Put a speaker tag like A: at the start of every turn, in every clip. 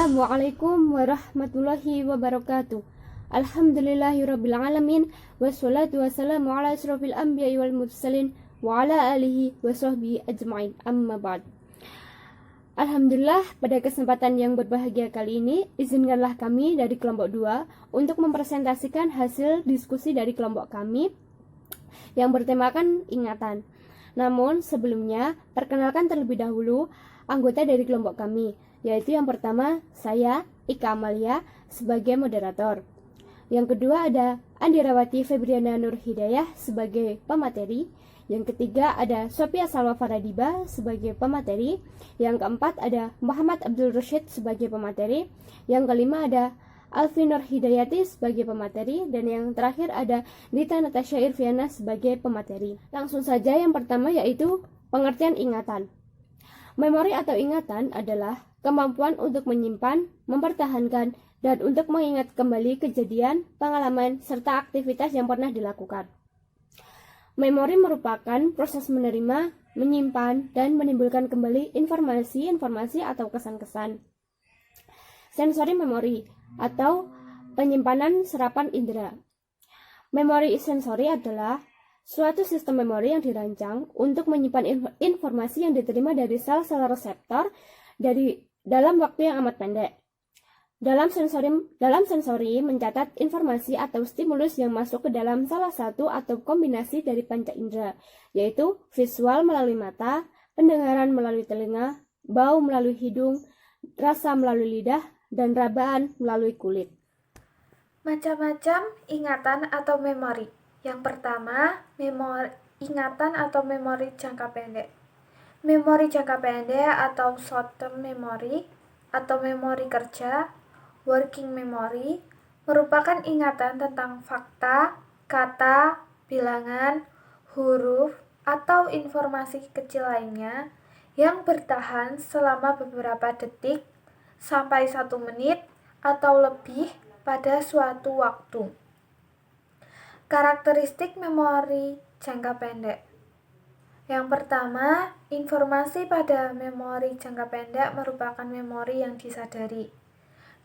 A: Assalamualaikum warahmatullahi wabarakatuh. Alhamdulillahirabbil alamin wassalatu wassalamu ala asrofil anbiya'i wal mursalin wa ala alihi wa sahbihi ajma'in. Amma ba'd. Alhamdulillah, pada kesempatan yang berbahagia kali ini, izinkanlah kami dari kelompok 2 untuk mempresentasikan hasil diskusi dari kelompok kami yang bertemakan ingatan. Namun sebelumnya, perkenalkan terlebih dahulu anggota dari kelompok kami, yaitu yang pertama saya, Ika Amalia, sebagai moderator. Yang kedua ada Andirawati Febriana Nur Hidayah sebagai pemateri. Yang ketiga ada Sophia Salwa Faradiba sebagai pemateri. Yang keempat ada Muhammad Abdul Rashid sebagai pemateri. Yang kelima ada Alfi Nur Hidayati sebagai pemateri. Dan yang terakhir ada Dita Natasha Irviana sebagai pemateri. Langsung saja yang pertama yaitu pengertian ingatan. Memori atau ingatan adalah kemampuan untuk menyimpan, mempertahankan, dan untuk mengingat kembali kejadian, pengalaman, serta aktivitas yang pernah dilakukan. Memori merupakan proses menerima, menyimpan, dan menimbulkan kembali informasi-informasi atau kesan-kesan. Sensori memori atau penyimpanan serapan indera. Memori sensori adalah suatu sistem memori yang dirancang untuk menyimpan informasi yang diterima dari sel-sel reseptor dalam waktu yang amat pendek. Dalam sensori mencatat informasi atau stimulus yang masuk ke dalam salah satu atau kombinasi dari panca indera, yaitu visual melalui mata, pendengaran melalui telinga, bau melalui hidung, rasa melalui lidah, dan rabaan melalui kulit.
B: Macam-macam ingatan atau memori. Yang pertama, ingatan atau memori jangka pendek. Memori jangka pendek atau short term memory atau memori kerja, working memory, merupakan ingatan tentang fakta, kata, bilangan, huruf, atau informasi kecil lainnya yang bertahan selama beberapa detik sampai 1 menit atau lebih pada suatu waktu. Karakteristik memori jangka pendek. Yang pertama, informasi pada memori jangka pendek merupakan memori yang disadari.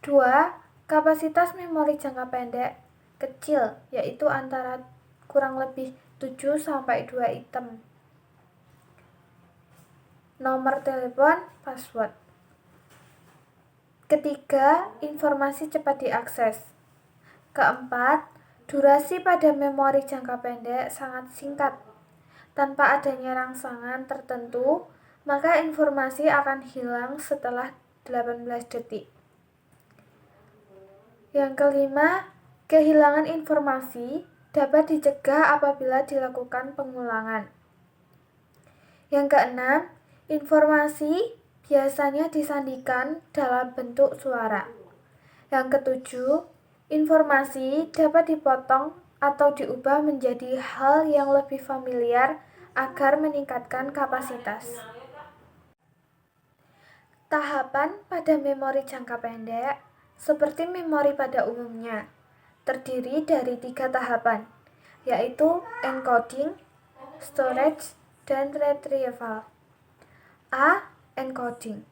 B: 2. Kapasitas memori jangka pendek kecil, yaitu antara kurang lebih 7-2 item. Nomor telepon, password. Ketiga, informasi cepat diakses. Keempat, durasi pada memori jangka pendek sangat singkat. Tanpa adanya rangsangan tertentu, maka informasi akan hilang setelah 18 detik. Yang kelima, kehilangan informasi dapat dicegah apabila dilakukan pengulangan. Yang keenam, informasi biasanya disandikan dalam bentuk suara. Yang ketujuh, informasi dapat dipotong atau diubah menjadi hal yang lebih familiar agar meningkatkan kapasitas. Tahapan pada memori jangka pendek, seperti memori pada umumnya, terdiri dari 3 tahapan, yaitu encoding, storage, dan retrieval. A. Encoding.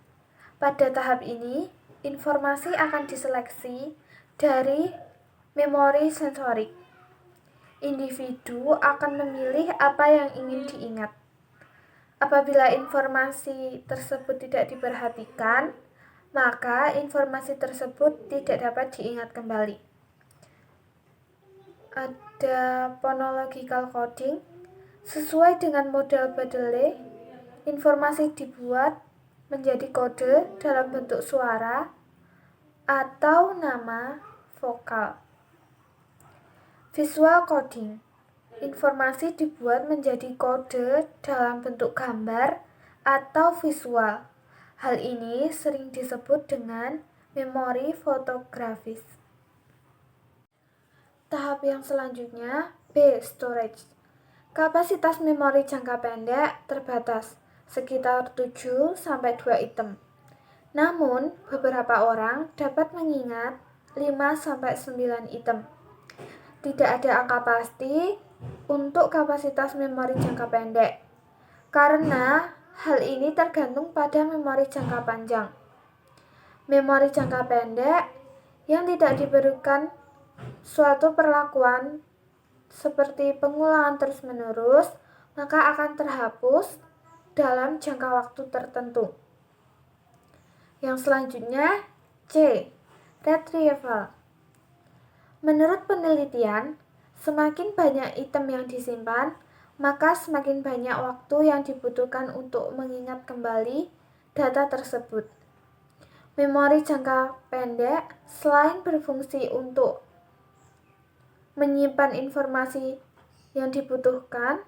B: Pada tahap ini, informasi akan diseleksi dari memori sensorik. Individu akan memilih apa yang ingin diingat. Apabila informasi tersebut tidak diperhatikan, maka informasi tersebut tidak dapat diingat kembali. Ada phonological coding. Sesuai dengan model Badeley, informasi dibuat menjadi kode dalam bentuk suara atau nama vokal. Visual coding. Informasi dibuat menjadi kode dalam bentuk gambar atau visual. Hal ini sering disebut dengan memori fotografis. Tahap yang selanjutnya, B. Storage. Kapasitas memori jangka pendek terbatas, sekitar 7-2 item. Namun, beberapa orang dapat mengingat 5-9 item. Tidak ada angka pasti untuk kapasitas memori jangka pendek, karena hal ini tergantung pada memori jangka panjang. Memori jangka pendek yang tidak diberikan suatu perlakuan seperti pengulangan terus-menerus, maka akan terhapus dalam jangka waktu tertentu. Yang selanjutnya, C. Retrieval. Menurut penelitian, semakin banyak item yang disimpan, maka semakin banyak waktu yang dibutuhkan untuk mengingat kembali data tersebut. Memori jangka pendek selain berfungsi untuk menyimpan informasi yang dibutuhkan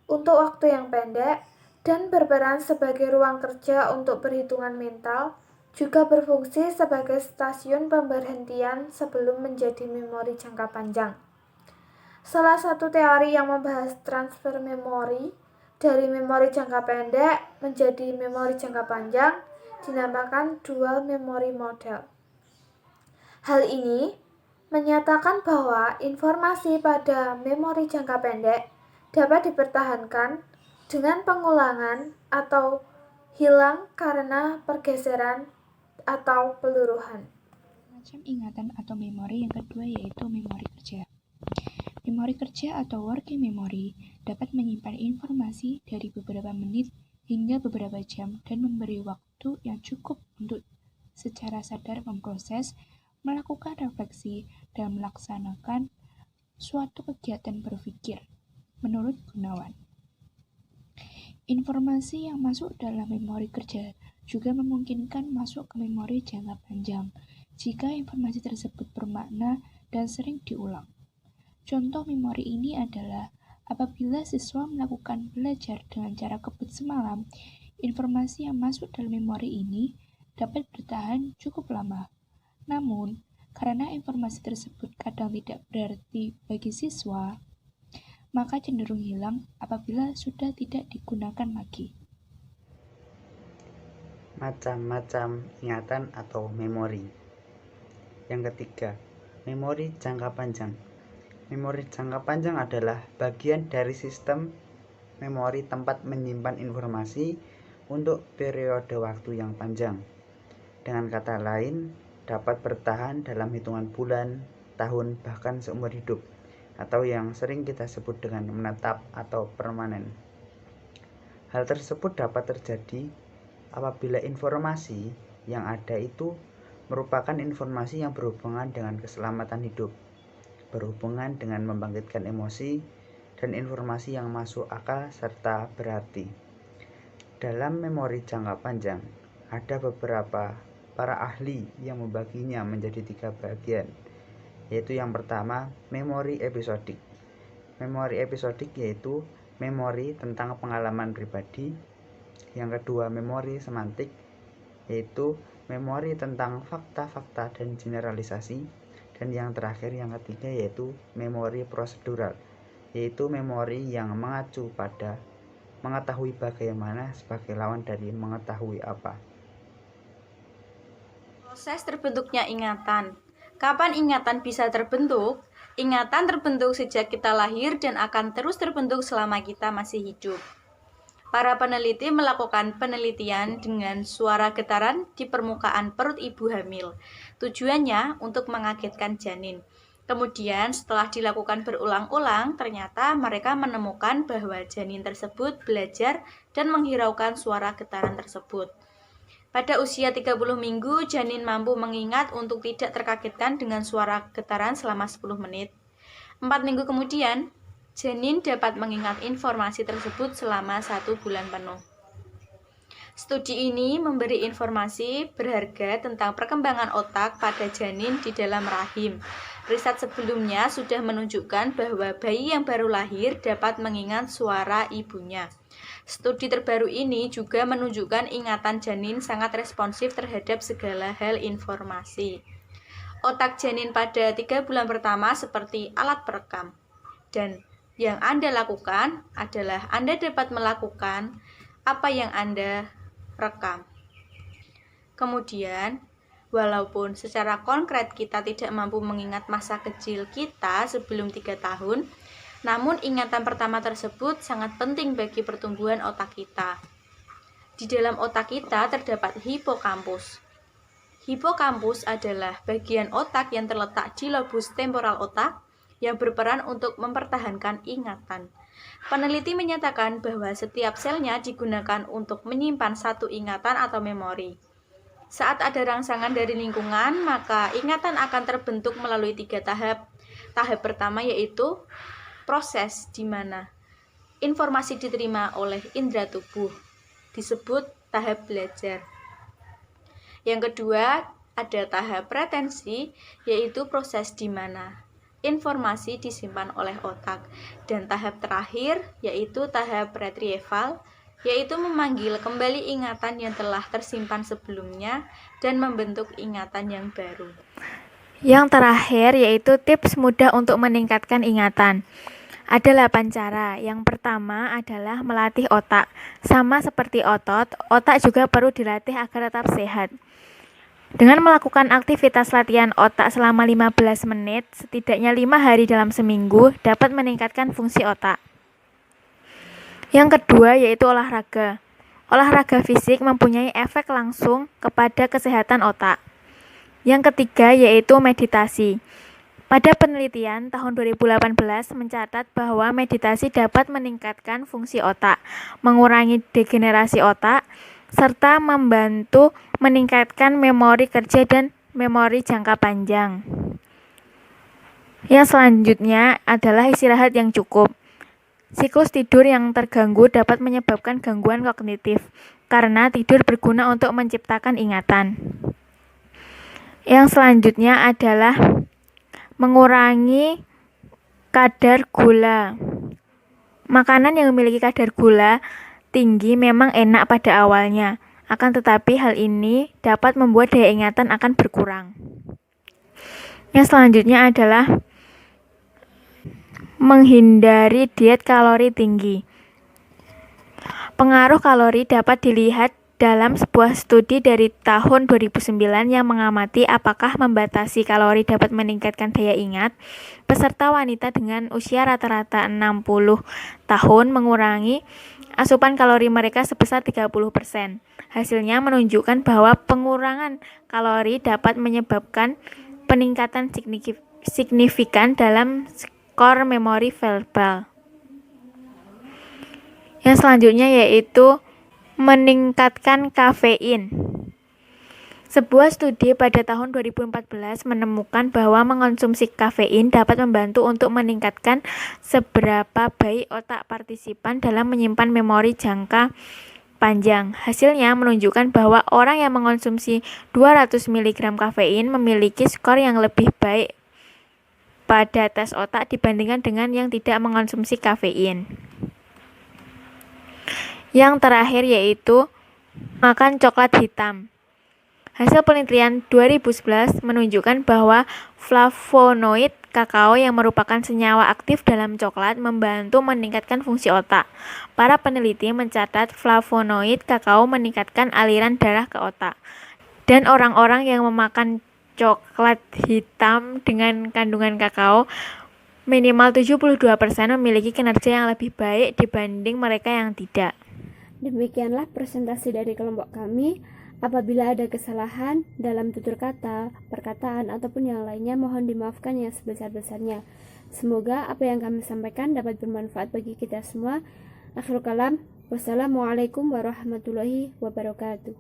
B: untuk waktu yang pendek dan berperan sebagai ruang kerja untuk perhitungan mental, juga berfungsi sebagai stasiun pemberhentian sebelum menjadi memori jangka panjang. Salah satu teori yang membahas transfer memori dari memori jangka pendek menjadi memori jangka panjang dinamakan dual memory model. Hal ini menyatakan bahwa informasi pada memori jangka pendek dapat dipertahankan dengan pengulangan atau hilang karena pergeseran atau peluruhan.
C: Macam ingatan atau memori yang kedua yaitu memori kerja. Memori kerja atau working memory dapat menyimpan informasi dari beberapa menit hingga beberapa jam dan memberi waktu yang cukup untuk secara sadar memproses, melakukan refleksi, dan melaksanakan suatu kegiatan berpikir. Menurut Gunawan, informasi yang masuk dalam memori kerja juga memungkinkan masuk ke memori jangka panjang jika informasi tersebut bermakna dan sering diulang. Contoh memori ini adalah apabila siswa melakukan belajar dengan cara kebut semalam, informasi yang masuk dalam memori ini dapat bertahan cukup lama. Namun, karena informasi tersebut kadang tidak berarti bagi siswa, maka cenderung hilang apabila sudah tidak digunakan lagi.
D: Macam-macam ingatan atau memori. Yang ketiga, memori jangka panjang. Memori jangka panjang adalah bagian dari sistem memori tempat menyimpan informasi untuk periode waktu yang panjang. Dengan kata lain, dapat bertahan dalam hitungan bulan, tahun, bahkan seumur hidup, atau yang sering kita sebut dengan menetap atau permanen. Hal tersebut dapat terjadi apabila informasi yang ada itu merupakan informasi yang berhubungan dengan keselamatan hidup, berhubungan dengan membangkitkan emosi, dan informasi yang masuk akal serta berarti. Dalam memori jangka panjang, ada beberapa para ahli yang membaginya menjadi 3 bagian, yaitu yang pertama, memori episodik. Memori episodik yaitu memori tentang pengalaman pribadi. Yang kedua, memori semantik, yaitu memori tentang fakta-fakta dan generalisasi. Dan yang terakhir, yang ketiga, yaitu memori prosedural, yaitu memori yang mengacu pada mengetahui bagaimana sebagai lawan dari mengetahui apa.
E: Proses terbentuknya ingatan. Kapan ingatan bisa terbentuk? Ingatan terbentuk sejak kita lahir dan akan terus terbentuk selama kita masih hidup. Para peneliti melakukan penelitian dengan suara getaran di permukaan perut ibu hamil. Tujuannya untuk mengagetkan janin. Kemudian setelah dilakukan berulang-ulang, ternyata mereka menemukan bahwa janin tersebut belajar dan menghiraukan suara getaran tersebut. Pada usia 30 minggu, janin mampu mengingat untuk tidak terkagetkan dengan suara getaran selama 10 menit. 4 minggu kemudian, janin dapat mengingat informasi tersebut selama 1 bulan penuh. Studi ini memberi informasi berharga tentang perkembangan otak pada janin di dalam rahim. Riset sebelumnya sudah menunjukkan bahwa bayi yang baru lahir dapat mengingat suara ibunya. Studi terbaru ini juga menunjukkan ingatan janin sangat responsif terhadap segala hal informasi. Otak janin pada 3 bulan pertama seperti alat perekam. Dan yang Anda lakukan adalah Anda dapat melakukan apa yang Anda rekam. Kemudian, walaupun secara konkret kita tidak mampu mengingat masa kecil kita sebelum 3 tahun, namun ingatan pertama tersebut sangat penting bagi pertumbuhan otak kita. Di dalam otak kita terdapat hipokampus. Hipokampus adalah bagian otak yang terletak di lobus temporal otak yang berperan untuk mempertahankan ingatan. Peneliti menyatakan bahwa setiap selnya digunakan untuk menyimpan satu ingatan atau memori. Saat ada rangsangan dari lingkungan, maka ingatan akan terbentuk melalui 3 tahap. Tahap pertama yaitu proses di mana informasi diterima oleh indera tubuh, disebut tahap belajar. Yang kedua, ada tahap retensi, yaitu proses di mana informasi disimpan oleh otak. Dan tahap terakhir, yaitu tahap retrieval, yaitu memanggil kembali ingatan yang telah tersimpan sebelumnya dan membentuk ingatan yang baru.
B: Yang terakhir yaitu tips mudah untuk meningkatkan ingatan. Ada 8 cara. Yang pertama adalah melatih otak. Sama seperti otot, otak juga perlu dilatih agar tetap sehat. Dengan melakukan aktivitas latihan otak selama 15 menit, setidaknya 5 hari dalam seminggu, dapat meningkatkan fungsi otak. Yang kedua yaitu olahraga. Olahraga fisik mempunyai efek langsung kepada kesehatan otak. Yang ketiga yaitu meditasi. Pada penelitian tahun 2018 mencatat bahwa meditasi dapat meningkatkan fungsi otak, mengurangi degenerasi otak, serta membantu meningkatkan memori kerja dan memori jangka panjang. Yang selanjutnya adalah istirahat yang cukup. Siklus tidur yang terganggu dapat menyebabkan gangguan kognitif, karena tidur berguna untuk menciptakan ingatan. Yang selanjutnya adalah mengurangi kadar gula. Makanan yang memiliki kadar gula tinggi memang enak pada awalnya, akan tetapi hal ini dapat membuat daya ingatan akan berkurang. Yang selanjutnya adalah menghindari diet kalori tinggi. Pengaruh kalori dapat dilihat dalam sebuah studi dari tahun 2009 yang mengamati apakah membatasi kalori dapat meningkatkan daya ingat. Peserta wanita dengan usia rata-rata 60 tahun mengurangi asupan kalori mereka sebesar 30%. Hasilnya menunjukkan bahwa pengurangan kalori dapat menyebabkan peningkatan signifikan dalam skor memori verbal. Yang selanjutnya yaitu meningkatkan kafein. Sebuah studi pada tahun 2014 menemukan bahwa mengonsumsi kafein dapat membantu untuk meningkatkan seberapa baik otak partisipan dalam menyimpan memori jangka panjang. Hasilnya menunjukkan bahwa orang yang mengonsumsi 200 mg kafein memiliki skor yang lebih baik pada tes otak dibandingkan dengan yang tidak mengonsumsi kafein. Yang terakhir yaitu makan coklat hitam. Hasil penelitian 2011 menunjukkan bahwa flavonoid kakao yang merupakan senyawa aktif dalam coklat membantu meningkatkan fungsi otak. Para peneliti mencatat flavonoid kakao meningkatkan aliran darah ke otak. Dan orang-orang yang memakan coklat hitam dengan kandungan kakao minimal 72% memiliki kinerja yang lebih baik dibanding mereka yang tidak.
A: Demikianlah presentasi dari kelompok kami. Apabila ada kesalahan dalam tutur kata, perkataan, ataupun yang lainnya, mohon dimaafkan yang sebesar-besarnya. Semoga apa yang kami sampaikan dapat bermanfaat bagi kita semua. Akhirul kalam, wassalamualaikum warahmatullahi wabarakatuh.